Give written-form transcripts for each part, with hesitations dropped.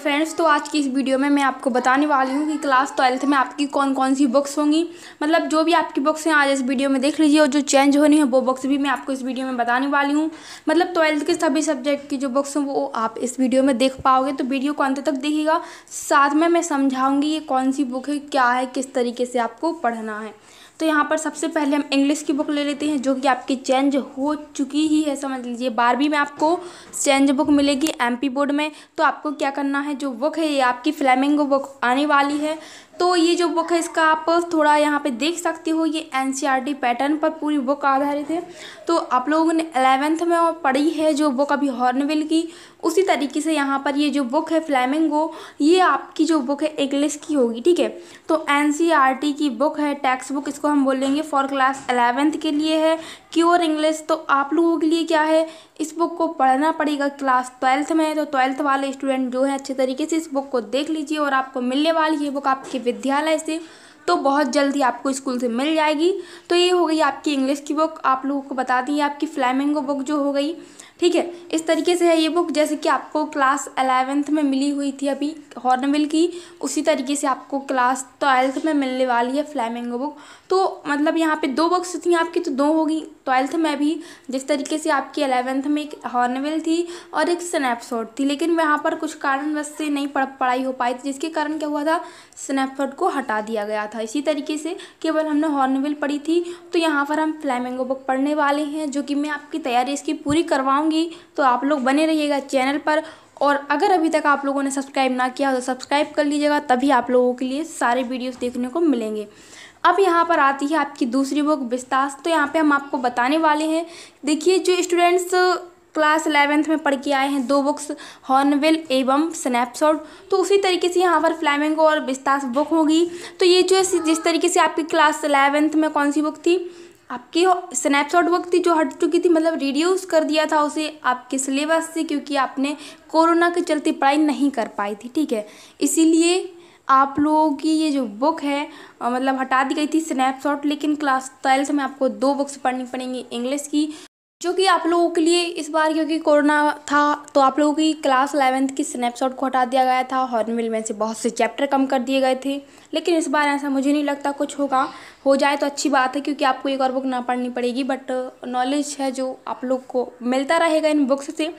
Friends, तो आज की इस वीडियो में मैं आपको बताने वाली हूँ कि क्लास 12th में आपकी कौन कौन सी बुक्स होंगी। मतलब जो भी आपकी बुक्स हैं आज इस वीडियो में देख लीजिए, और जो चेंज होनी है वो बुक्स भी मैं आपको इस वीडियो में बताने वाली हूँ। मतलब 12th के सभी सब्जेक्ट की जो बुक्स हैं वो आप इस वीडियो में देख पाओगे, तो वीडियो को अंत तक देखिएगा। साथ में मैं समझाऊँगी ये कौन सी बुक है, क्या है, किस तरीके से आपको पढ़ना है। तो यहाँ पर सबसे पहले हम इंग्लिश की बुक ले लेते हैं, जो कि आपकी चेंज हो चुकी ही है, समझ लीजिए। 12वीं में आपको चेंज बुक मिलेगी एमपी बोर्ड में। तो आपको क्या करना है, जो बुक है ये आपकी फ्लेमिंगो बुक आने वाली है। तो ये जो बुक है इसका आप थोड़ा यहाँ पे देख सकते हो, ये एनसीईआरटी पैटर्न पर पूरी बुक आधारित है। तो आप लोगों ने 11th में और पढ़ी है जो बुक अभी हॉर्नबिल की, उसी तरीके से यहाँ पर ये जो बुक है फ्लेमिंगो, ये आपकी जो बुक है इंग्लिश की होगी। ठीक है, तो एनसीईआरटी की बुक है, टेक्स्ट बुक इसको हम बोलेंगे, फॉर क्लास 11th के लिए है, प्योर इंग्लिश। तो आप लोगों के लिए क्या है, इस बुक को पढ़ना पड़ेगा क्लास 12th में। तो 12th वाले स्टूडेंट जो है अच्छे तरीके से इस बुक को देख लीजिए, और आपको मिलने वाली है बुक आपके विद्यालय से, तो बहुत जल्दी आपको स्कूल से मिल जाएगी। तो ये हो गई आपकी इंग्लिश की बुक, आप लोगों को बता दी आपकी फ्लेमिंगो बुक जो हो गई। ठीक है, इस तरीके से है ये बुक, जैसे कि आपको क्लास 11th में मिली हुई थी अभी हॉर्नबिल की, उसी तरीके से आपको क्लास 12th में मिलने वाली है फ्लेमिंगो बुक। तो मतलब यहाँ पे दो बुक्स थी आपकी, तो दो होगी 12th में भी। जिस तरीके से आपकी 11th में एक हॉर्नबिल थी और एक स्नैपशॉट थी, लेकिन वहाँ पर कुछ कारणवश से नहीं पढ़ाई हो पाई थी, जिसके कारण क्या हुआ था, स्नैपशॉट को हटा दिया गया था। इसी तरीके से केवल हमने हॉर्नबिल पढ़ी थी। तो यहाँ पर हम फ्लेमिंगो बुक पढ़ने वाले हैं, जो कि मैं आपकी तैयारी इसकी पूरी करवाऊँगी। तो आप लोग बने रहिएगा चैनल पर, और अगर अभी तक आप लोगों ने सब्सक्राइब ना किया तो सब्सक्राइब कर लीजिएगा, तभी आप लोगों के लिए सारे वीडियोस देखने को मिलेंगे। अब यहाँ पर आती है आपकी दूसरी बुक विस्तास। तो यहाँ पे हम आपको बताने वाले हैं, देखिए जो स्टूडेंट्स क्लास 11th में पढ़ के आए हैं, दो बुक्स हॉर्नबिल एवं स्नैपशॉट, तो उसी तरीके से यहाँ पर फ्लेमिंगो और विस्तास बुक होगी। तो ये जो जिस तरीके से आपकी क्लास 11th में कौन सी बुक थी, आपकी स्नैपशॉट बुक थी जो हट चुकी थी, मतलब रिड्यूस कर दिया था उसे आपके सिलेबस से, क्योंकि आपने कोरोना के चलते पढ़ाई नहीं कर पाई थी। ठीक है, इसीलिए आप लोगों की ये जो बुक है मतलब हटा दी गई थी स्नैपशॉट। लेकिन क्लास 12th में आपको दो बुक्स पढ़नी पड़ेंगी इंग्लिश की, जो कि आप लोगों के लिए इस बार क्योंकि कोरोना था तो आप लोगों की क्लास 11th की स्नैपशॉट को हटा दिया गया था। हॉर्नबिल में से बहुत से चैप्टर कम कर दिए गए थे, लेकिन इस बार ऐसा मुझे नहीं लगता कुछ होगा। हो जाए तो अच्छी बात है, क्योंकि आपको एक और बुक ना पढ़नी पड़ेगी, बट नॉलेज है जो आप लोग को मिलता रहेगा इन बुक्स से।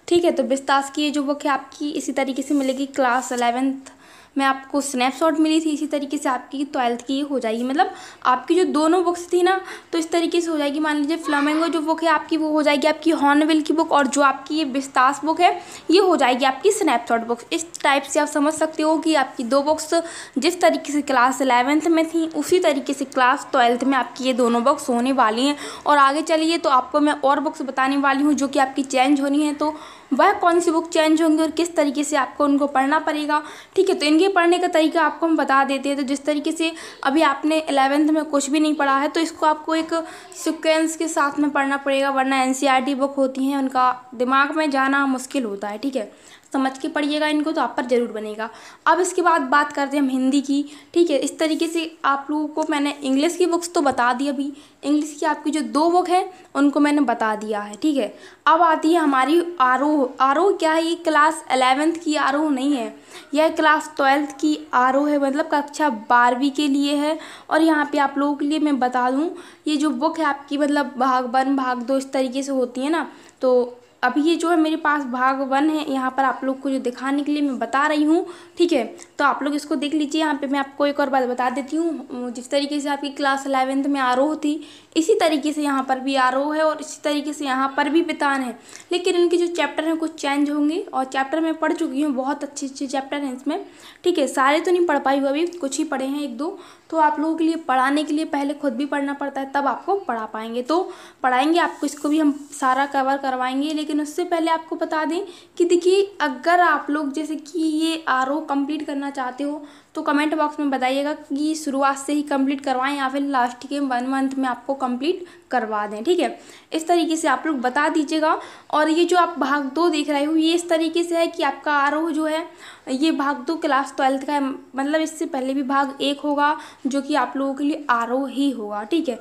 ठीक है, तो विस्तास की ये जो बुक है आपकी इसी तरीके से मिलेगी। क्लास 11th में आपको स्नैपशॉट मिली थी, इसी तरीके से आपकी 12th की हो जाएगी। मतलब आपकी जो दोनों बुक्स थी ना, तो इस तरीके से हो जाएगी। मान लीजिए फ्लेमिंगो जो बुक है आपकी, वो हो जाएगी आपकी हॉर्नबिल की बुक, और जो आपकी ये विस्तास बुक है ये हो जाएगी आपकी स्नैपशॉट बुक। इस टाइप से आप समझ सकते हो कि आपकी दो बुक्स जिस तरीके से क्लास 11th में थी, उसी तरीके से क्लास 12th में आपकी ये दोनों बुक्स होने वाली हैं। और आगे चलिए तो आपको मैं और बुक्स बताने वाली हूँ जो कि आपकी चेंज होनी है। तो वह कौन सी बुक चेंज होंगी और किस तरीके से आपको उनको पढ़ना पड़ेगा। ठीक है, तो इनके पढ़ने का तरीका आपको हम बता देते हैं। तो जिस तरीके से अभी आपने 11th में कुछ भी नहीं पढ़ा है, तो इसको आपको एक सीक्वेंस के साथ में पढ़ना पड़ेगा, वरना एनसीईआरटी बुक होती हैं उनका दिमाग में जाना मुश्किल होता है। ठीक है, समझ के पढ़िएगा इनको, तो आप पर ज़रूर बनेगा। अब इसके बाद बात करते हैं हम हिंदी की। ठीक है, इस तरीके से आप लोगों को मैंने इंग्लिश की बुक्स तो बता दी, अभी इंग्लिश की आपकी जो दो बुक है उनको मैंने बता दिया है। ठीक है, अब आती है हमारी आरोह। आरोह क्या है, ये क्लास 11th की आरोह नहीं है, यह क्लास 12th की आरोह है, मतलब कक्षा 12वीं के लिए है। और यहाँ पे आप लोगों के लिए मैं बता दूँ, ये जो बुक है आपकी मतलब भाग 1 भाग 2 इस तरीके से होती है ना। तो अभी ये जो है मेरे पास भाग 1 है, यहाँ पर आप लोग को जो दिखाने के लिए मैं बता रही हूँ। ठीक है, तो आप लोग इसको देख लीजिए। यहाँ पे मैं आपको एक और बात बता देती हूँ, जिस तरीके से आपकी क्लास 11th में आरोह थी, इसी तरीके से यहाँ पर भी आरोह है, और इसी तरीके से यहाँ पर भी वितान है। लेकिन इनके जो चैप्टर हैं कुछ चेंज होंगे, और चैप्टर मैं पढ़ चुकी हूँ, बहुत अच्छे अच्छे चैप्टर हैं इसमें। ठीक है, सारे तो नहीं पढ़ पाई हूँ, अभी कुछ ही पढ़े हैं, एक दो। तो आप लोगों के लिए पढ़ाने के लिए पहले खुद भी पढ़ना पड़ता है, तब आपको पढ़ा पाएंगे। तो पढ़ाएंगे आपको, इसको भी हम सारा कवर करवाएंगे। लेकिन उससे पहले आपको बता दें कि देखिए, अगर आप लोग जैसे कि ये आरोह कंप्लीट करना चाहते हो, तो कमेंट बॉक्स में बताइएगा कि शुरुआत से ही कंप्लीट करवाएं या फिर लास्ट के 1 मंथ में आपको कंप्लीट करवा दें। ठीक है, इस तरीके से आप लोग बता दीजिएगा। और ये जो आप भाग 2 देख रहे हो, ये इस तरीके से है कि आपका आरोह जो है ये भाग 2 क्लास 12th का है, मतलब इससे पहले भी भाग 1 होगा जो कि आप लोगों के लिए आरोह ही होगा। ठीक है,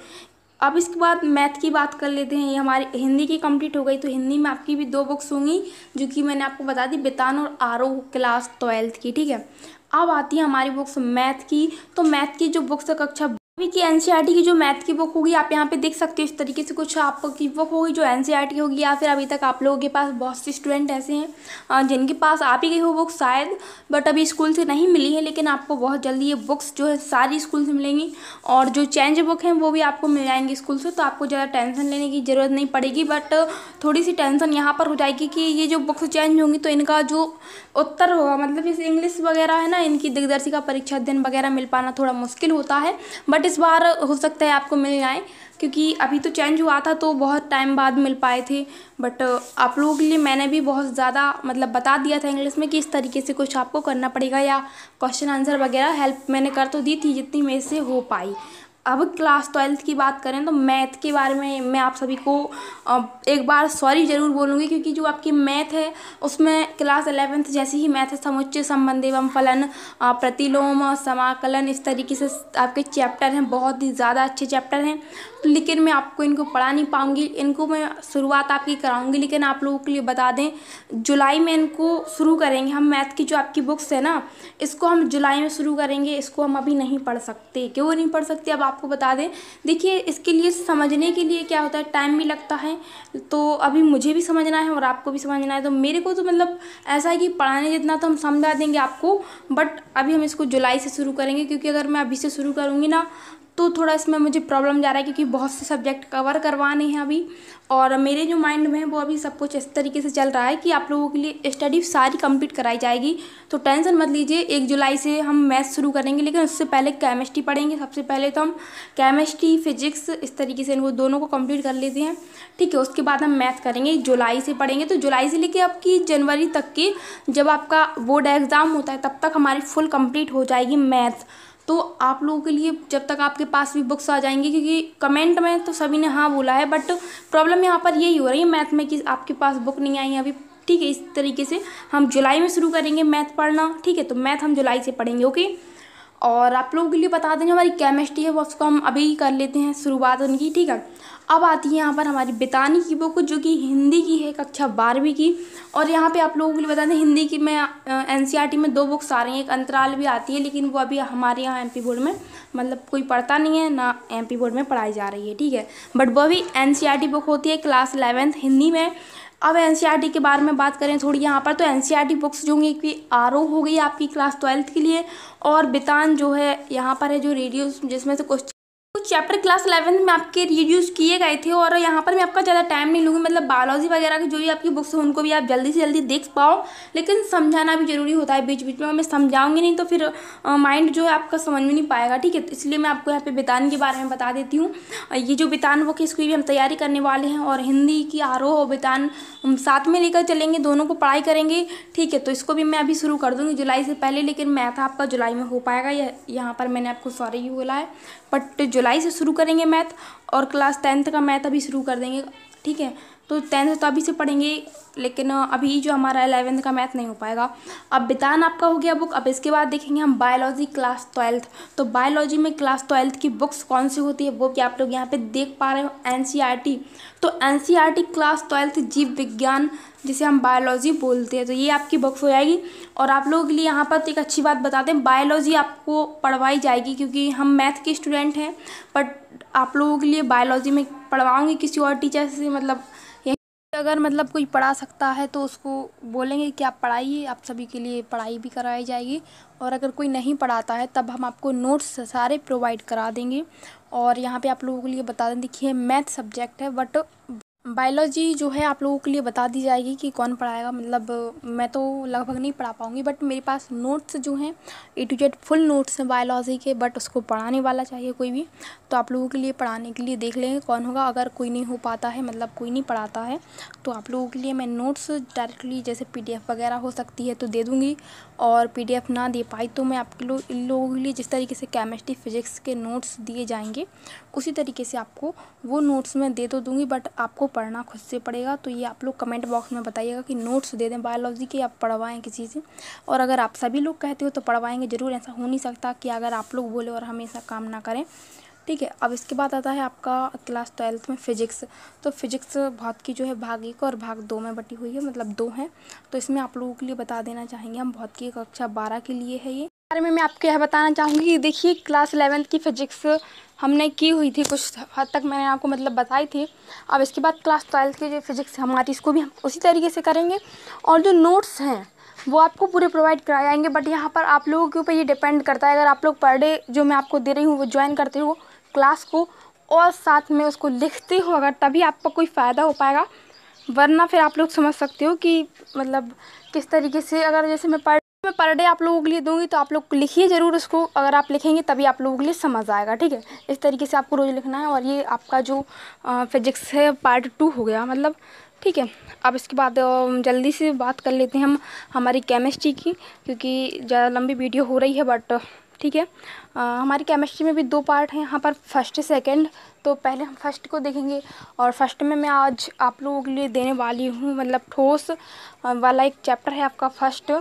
अब इसके बाद मैथ की बात कर लेते हैं। ये हमारी हिंदी की कंप्लीट हो गई। तो हिंदी में आपकी भी 2 बुक्स होंगी, जो कि मैंने आपको बता दी, बितान और आरोह क्लास 12th की, ठीक है। अब आती है हमारी बुक्स मैथ की। तो मैथ की जो बुक्स है कक्षा अभी की एनसीईआरटी की जो मैथ की बुक होगी, आप यहाँ पे देख सकते हो इस तरीके से कुछ आपकी बुक होगी जो एनसीईआरटी होगी, या फिर अभी तक आप लोगों के पास बहुत से स्टूडेंट ऐसे हैं जिनके पास आप ही गई हो बुक शायद, बट अभी स्कूल से नहीं मिली है। लेकिन आपको बहुत जल्दी ये बुक्स जो है सारी स्कूल से मिलेंगी, और जो चेंज बुक हैं वो भी आपको मिल जाएंगी स्कूल से। तो आपको ज़्यादा टेंशन लेने की ज़रूरत नहीं पड़ेगी, बट थोड़ी सी टेंशन यहाँ पर हो जाएगी कि ये जो बुक्स चेंज होंगी तो इनका जो उत्तर होगा, मतलब जैसे इंग्लिश वगैरह है ना, इनकी दिग्दर्शिका परीक्षा दिन वगैरह मिल पाना थोड़ा मुश्किल होता है, बट इस बार हो सकता है आपको मिल जाए, क्योंकि अभी तो चेंज हुआ था तो बहुत टाइम बाद मिल पाए थे। बट आप लोगों के लिए मैंने भी बहुत ज़्यादा मतलब बता दिया था इंग्लिश में कि इस तरीके से कुछ आपको करना पड़ेगा, या क्वेश्चन आंसर वगैरह हेल्प मैंने कर तो दी थी जितनी मेरे से हो पाई। अब क्लास 12th की बात करें तो मैथ के बारे में मैं आप सभी को एक बार सॉरी ज़रूर बोलूँगी, क्योंकि जो आपकी मैथ है उसमें क्लास 11th जैसी ही मैथ है, समुच्चय, संबंध एवं फलन, प्रतिलोम, समाकलन, इस तरीके से आपके चैप्टर हैं, बहुत ही ज़्यादा अच्छे चैप्टर हैं। लेकिन मैं आपको इनको पढ़ा नहीं पाऊँगी, इनको मैं शुरुआत आपकी कराऊँगी, लेकिन आप लोगों के लिए बता दें जुलाई में इनको शुरू करेंगे हम। मैथ की जो आपकी बुक्स है ना, इसको हम जुलाई में शुरू करेंगे, इसको हम अभी नहीं पढ़ सकते। क्यों नहीं पढ़ सकते अब आपको बता दें। देखिए इसके लिए समझने के लिए क्या होता है, टाइम भी लगता है, तो अभी मुझे भी समझना है और आपको भी समझना है। तो मेरे को तो मतलब ऐसा है कि पढ़ाने जितना तो हम समझा देंगे आपको, बट अभी हम इसको जुलाई से शुरू करेंगे, क्योंकि अगर मैं अभी से शुरू करूँगी ना तो थोड़ा इसमें मुझे प्रॉब्लम जा रहा है, क्योंकि बहुत से सब्जेक्ट कवर करवाने हैं अभी, और मेरे जो माइंड में है वो अभी सब कुछ इस तरीके से चल रहा है कि आप लोगों के लिए स्टडी सारी कंप्लीट कराई जाएगी। तो टेंशन मत लीजिए, 1 जुलाई से हम मैथ शुरू करेंगे, लेकिन उससे पहले केमिस्ट्री पढ़ेंगे। सबसे पहले तो हम केमिस्ट्री, फिजिक्स, इस तरीके से इनको दोनों को कंप्लीट कर लेते हैं, ठीक है। उसके बाद हम मैथ करेंगे, जुलाई से पढ़ेंगे। तो जुलाई से लेके आपकी जनवरी तक की जब आपका बोर्ड एग्ज़ाम होता है तब तक हमारी फुल कंप्लीट हो जाएगी मैथ। तो आप लोगों के लिए जब तक आपके पास भी बुक्स आ जाएंगी, क्योंकि कमेंट में तो सभी ने हाँ बोला है, बट प्रॉब्लम यहाँ पर यही हो रही है मैथ में कि आपके पास बुक नहीं आई है अभी, ठीक है। इस तरीके से हम जुलाई में शुरू करेंगे मैथ पढ़ना, ठीक है। तो मैथ हम जुलाई से पढ़ेंगे, ओके। और आप लोगों के लिए बता दें जो हमारी केमिस्ट्री है वो उसको हम अभी ही कर लेते हैं शुरुआत उनकी, ठीक है। अब आती है यहाँ पर हमारी बितानी की बुक, जो कि हिंदी की है, कक्षा 12वीं की। और यहाँ पे आप लोगों के लिए बता दें हिंदी की में एनसीईआरटी में 2 बुक्स आ रही हैं, एक अंतराल भी आती है, लेकिन वो अभी हमारे यहाँ एमपी बोर्ड में मतलब कोई पढ़ता नहीं है ना, एमपी बोर्ड में पढ़ाई जा रही है, ठीक है। बट वो भी एनसीईआरटी बुक होती है क्लास 11th हिंदी में। अब एनसीईआरटी के बारे में बात करें थोड़ी यहाँ पर, तो एनसीईआरटी बुक्स जो होंगी कि आरोह हो गई आपकी क्लास 12th के लिए, और बितान जो है यहाँ पर है जो रेडियो, जिसमें से कुछ चैप्टर क्लास 11th में आपके रिड्यूस किए गए थे। और यहाँ पर मैं आपका ज़्यादा टाइम नहीं लूँगी, मतलब बायोलॉजी वगैरह की जो भी आपकी बुक्स हैं उनको भी आप जल्दी से जल्दी देख पाओ, लेकिन समझाना भी जरूरी होता है बीच बीच में। मैं समझाऊंगी नहीं तो फिर माइंड जो है आपका समझ में नहीं पाएगा, ठीक है। तो इसलिए मैं आपको यहाँ पे बितान के बारे में बता देती हूँ। ये जो बितान बुक है इसकी भी हम तैयारी करने वाले हैं, और हिंदी की आरोह और बितान हम साथ में लेकर चलेंगे, दोनों को पढ़ाई करेंगे, ठीक है। तो इसको भी मैं अभी शुरू कर दूँगी जुलाई से पहले, लेकिन मैथ आपका जुलाई में हो पाएगा, यहाँ पर मैंने आपको सॉरी ही बोला है, बट जुलाई से शुरू करेंगे मैथ। और क्लास 10th का मैथ अभी शुरू कर देंगे, ठीक है। तो 10th तो अभी से पढ़ेंगे, लेकिन अभी जो हमारा 11th का मैथ नहीं हो पाएगा। अब बितान आपका हो गया बुक। अब इसके बाद देखेंगे हम बायोलॉजी क्लास 12th। तो बायोलॉजी में क्लास 12th की बुक्स कौन सी होती है वो भी आप लोग यहाँ पे देख पा रहे हो, एनसीईआरटी। तो एनसीईआरटी क्लास 12th जीव विज्ञान, जिसे हम बायोलॉजी बोलते हैं, तो ये आपकी बुक्स हो जाएगी। और आप लोगों के लिए यहाँ पर एक अच्छी बात बता दें, बायोलॉजी आपको पढ़वाई जाएगी, क्योंकि हम मैथ के स्टूडेंट हैं, बट आप लोगों के लिए बायोलॉजी में पढ़वाऊँगी किसी और टीचर से, मतलब अगर मतलब कोई पढ़ा सकता है तो उसको बोलेंगे कि आप पढ़ाइए, आप सभी के लिए पढ़ाई भी कराई जाएगी। और अगर कोई नहीं पढ़ाता है तब हम आपको नोट्स सारे प्रोवाइड करा देंगे। और यहाँ पे आप लोगों के लिए बता दें, देखिए मैथ सब्जेक्ट है, बट बायोलॉजी जो है आप लोगों के लिए बता दी जाएगी कि कौन पढ़ाएगा। मतलब मैं तो लगभग नहीं पढ़ा पाऊँगी, बट मेरे पास नोट्स जो हैं A to Z full notes हैं बायोलॉजी के, बट उसको पढ़ाने वाला चाहिए कोई भी, तो आप लोगों के लिए पढ़ाने के लिए देख लेंगे कौन होगा। अगर कोई नहीं हो पाता है, मतलब कोई नहीं पढ़ाता है, तो आप लोगों के लिए मैं नोट्स डायरेक्टली जैसे PDF वगैरह हो सकती है तो दे दूँगी, और PDF ना दे पाई तो मैं आपके इन लोगों के लिए जिस तरीके से केमिस्ट्री फिजिक्स के नोट्स दिए जाएंगे उसी तरीके से आपको वो नोट्स मैं दे तो दूँगी, बट आपको पढ़ना खुद से पड़ेगा। तो ये आप लोग कमेंट बॉक्स में बताइएगा कि नोट्स दे दें बायोलॉजी के, आप पढ़वाएं किसी से। और अगर आप सभी लोग कहते हो तो पढ़वाएंगे ज़रूर, ऐसा हो नहीं सकता कि अगर आप लोग बोले और हमेशा काम ना करें। ठीक है। अब इसके बाद आता है आपका क्लास 12th में फ़िज़िक्स। तो फ़िज़िक्स भौत की जो है भाग 1 और भाग 2 में बटी हुई है, मतलब 2 हैं। तो इसमें आप लोगों के लिए बता देना चाहेंगे हम, भौत की कक्षा 12 के लिए है ये। बारे में मैं आपको यह बताना चाहूँगी कि देखिए क्लास 11th की फ़िज़िक्स हमने की हुई थी, कुछ हद तक मैंने आपको मतलब बताई थी। अब इसके बाद क्लास 12th की जो फ़िज़िक्स हमारी, इसको भी हम उसी तरीके से करेंगे और जो नोट्स हैं वो आपको पूरे प्रोवाइड कराए जाएंगे। बट यहाँ पर आप लोगों के ऊपर ये डिपेंड करता है, अगर आप लोग पर डे जो मैं आपको दे रही हूँ वो ज्वाइन करते हो क्लास को और साथ में उसको लिखते हो अगर, तभी आपका कोई फ़ायदा हो पाएगा। वरना फिर आप लोग समझ सकते हो कि मतलब किस तरीके से, अगर जैसे मैं पर डे आप लोगों के लिए दूंगी तो आप लोग लिखिए ज़रूर उसको, अगर आप लिखेंगे तभी आप लोगों के लिए समझ आएगा। ठीक है, इस तरीके से आपको रोज़ लिखना है। और ये आपका जो फिजिक्स है पार्ट 2 हो गया मतलब। ठीक है, अब इसके बाद जल्दी से बात कर लेते हैं हम हमारी केमिस्ट्री की, क्योंकि ज़्यादा लंबी वीडियो हो रही है। बट ठीक है, हमारी केमिस्ट्री में भी 2 पार्ट हैं यहाँ पर, फर्स्ट सेकंड। तो पहले हम फर्स्ट को देखेंगे और फर्स्ट में मैं आज आप लोगों के लिए देने वाली हूँ मतलब ठोस वाला एक चैप्टर है आपका फर्स्ट,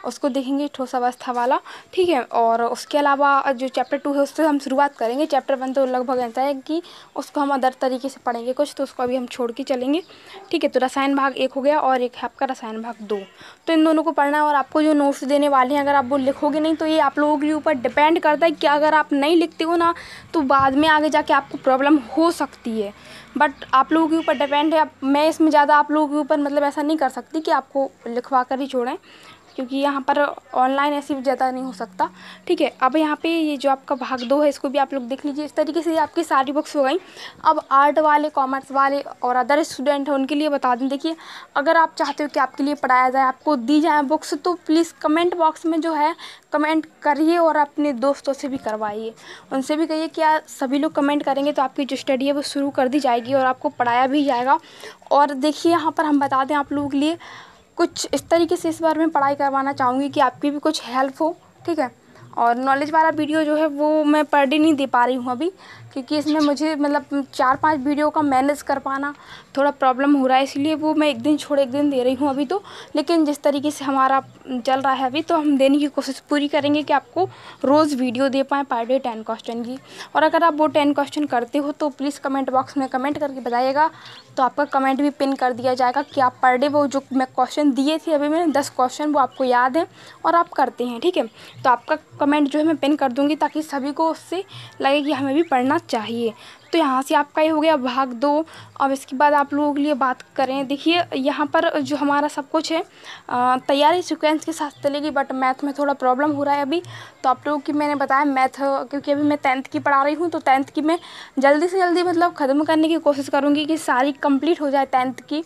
उसको देखेंगे, ठोस अवस्था वाला। ठीक है, और उसके अलावा जो चैप्टर 2 है उससे हम शुरुआत करेंगे। चैप्टर 1 तो लगभग ऐसा है कि उसको हम अदर तरीके से पढ़ेंगे कुछ, तो उसको अभी हम छोड़ के चलेंगे। ठीक है, तो रसायन भाग 1 हो गया और एक है आपका रसायन भाग 2। तो इन दोनों को पढ़ना है। और आपको जो नोट्स देने वाले हैं, अगर आप वो लिखोगे नहीं तो ये आप लोगों के ऊपर डिपेंड करता है कि अगर आप नहीं लिखते हो ना तो बाद में आगे जाके आपको प्रॉब्लम हो सकती है। बट आप लोगों के ऊपर डिपेंड है। मैं इसमें ज़्यादा आप लोगों के ऊपर मतलब ऐसा नहीं कर सकती कि आपको लिखवा कर ही छोड़ें, क्योंकि यहाँ पर ऑनलाइन ऐसी ज़्यादा नहीं हो सकता। ठीक है, अब यहाँ पे ये जो आपका भाग 2 है इसको भी आप लोग देख लीजिए। इस तरीके से आपकी सारी बुक्स हो गई। अब आर्ट वाले, कॉमर्स वाले और अदर स्टूडेंट हैं उनके लिए बता दूँ, देखिए अगर आप चाहते हो कि आपके लिए पढ़ाया जाए, आपको दी जाए बुक्स, तो प्लीज़ कमेंट बॉक्स में जो है कमेंट करिए और अपने दोस्तों से भी करवाइए। उनसे भी कहिए कि सभी लोग कमेंट करेंगे तो आपकी जो स्टडी है वो शुरू कर दी जाएगी और आपको पढ़ाया भी जाएगा। और देखिए यहाँ पर हम बता दें आप लोगों के लिए कुछ इस तरीके से इस बारे में पढ़ाई करवाना चाहूँगी कि आपकी भी कुछ हेल्प हो। ठीक है, और नॉलेज वाला वीडियो जो है वो मैं पर डे नहीं दे पा रही हूँ अभी, क्योंकि इसमें मुझे मतलब 4-5 वीडियो का मैनेज कर पाना थोड़ा प्रॉब्लम हो रहा है, इसलिए वो मैं एक दिन छोड़ एक दिन दे रही हूँ अभी तो। लेकिन जिस तरीके से हमारा चल रहा है अभी, तो हम देने की कोशिश पूरी करेंगे कि आपको रोज़ वीडियो दे पाएँ पर डे 10 क्वेश्चन की। और अगर आप वो 10 क्वेश्चन करते हो तो प्लीज़ कमेंट बॉक्स में कमेंट करके बताइएगा, तो आपका कमेंट भी पिन कर दिया जाएगा कि आप पर डे वो जो मैं क्वेश्चन दिए थे अभी मैंने 10 क्वेश्चन वो आपको याद है और आप करते हैं। ठीक है, तो आपका कमेंट जो है मैं पिन कर दूँगी ताकि सभी को उससे लगे कि हमें भी पढ़ना चाहिए। तो यहाँ से आपका ये हो गया भाग 2। अब इसके बाद आप लोगों के लिए बात करें, देखिए यहाँ पर जो हमारा सब कुछ है तैयारी सीक्वेंस के साथ चलेगी। बट मैथ में थोड़ा प्रॉब्लम हो रहा है अभी, तो आप लोगों की मैंने बताया मैथ, क्योंकि अभी मैं 10th की पढ़ा रही हूँ तो 10th की मैं जल्दी से जल्दी मतलब ख़त्म करने की कोशिश करूँगी कि सारी कंप्लीट हो जाए 10th की।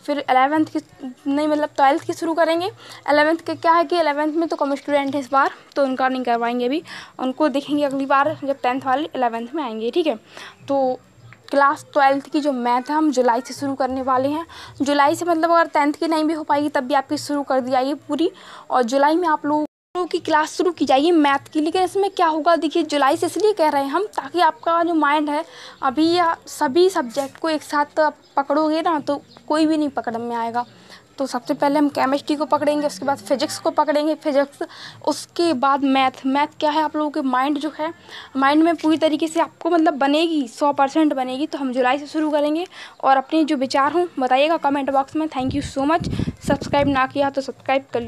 फिर 11th की नहीं, मतलब 12th की शुरू करेंगे। 11th के क्या है कि 11th में तो कम स्टूडेंट है इस बार, तो उनका नहीं करवाएंगे अभी, उनको देखेंगे अगली बार जब 10th वाले 11th में आएंगे। ठीक है, तो क्लास 12th की जो मैथ है हम जुलाई से शुरू करने वाले हैं। जुलाई से मतलब अगर 10th की नहीं भी हो पाएगी तब भी आपकी शुरू कर दी जाएगी पूरी, और जुलाई में आप लोग की क्लास शुरू की जाएगी मैथ की। लेकिन इसमें क्या होगा, देखिए जुलाई से इसलिए कह रहे हैं हम ताकि आपका जो माइंड है अभी या सभी सब्जेक्ट को एक साथ आप पकड़ोगे ना तो कोई भी नहीं पकड़ में आएगा। तो सबसे पहले हम केमिस्ट्री को पकड़ेंगे, उसके बाद फिजिक्स को पकड़ेंगे, फिजिक्स उसके बाद मैथ। मैथ क्या है आप लोगों के माइंड जो है, माइंड में पूरी तरीके से आपको मतलब बनेगी, 100% बनेगी। तो हम जुलाई से शुरू करेंगे और अपने जो विचार हों बताइएगा कमेंट बॉक्स में। Thank you so much. Subscribe ना किया तो सब्सक्राइब कर लीजिए।